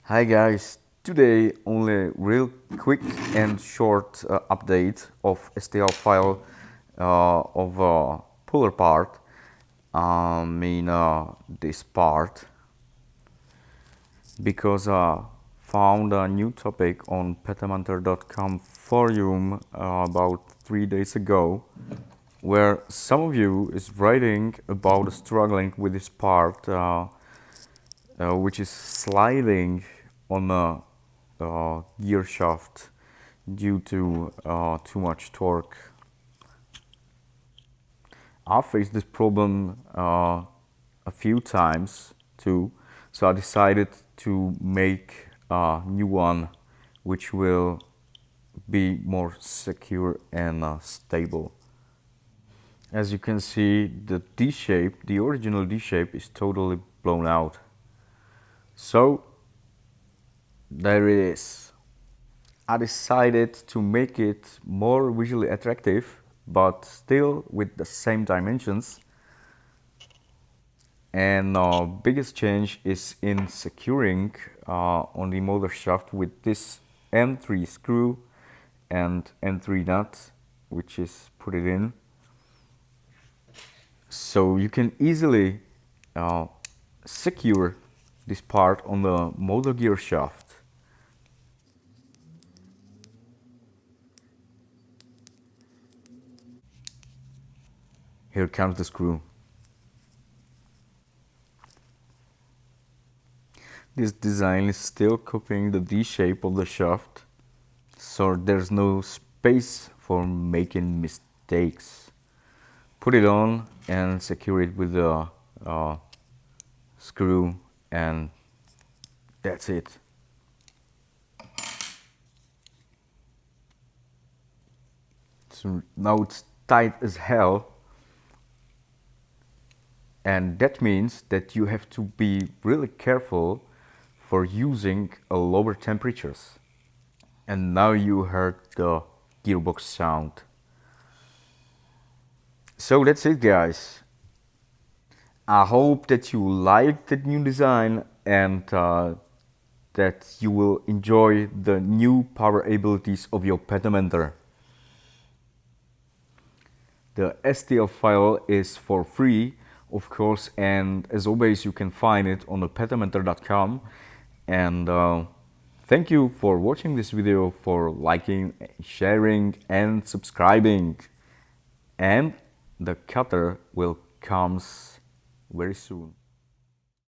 Hi guys, today only real quick and short update of STL file of puller part. This part because found a new topic on petamentor.com forum about 3 days ago, where some of you is writing about struggling with this part, which is sliding on a gear shaft due to too much torque. I faced this problem a few times too, so I decided to make a new one which will be more secure and stable. As you can see, the D shape, the original D shape, is totally blown out. So there it is. I decided to make it more visually attractive, but still with the same dimensions. And biggest change is in securing on the motor shaft with this M3 screw and M3 nut, which is put it in. So you can easily secure this part on the motor gear shaft. Here comes the screw. This design is still copying the D shape of the shaft, so there's no space for making mistakes. Put it on and secure it with a screw, and that's it. So now it's tight as hell, and that means that you have to be really careful for using lower temperatures. And now you heard the gearbox sound. So that's it, guys. I hope that you like the new design and that you will enjoy the new power abilities of your Petamentor. The STL file is for free, of course, and as always you can find it on the petamentor.com. And thank you for watching this video, for liking, sharing and subscribing. And the cutter will comes very soon.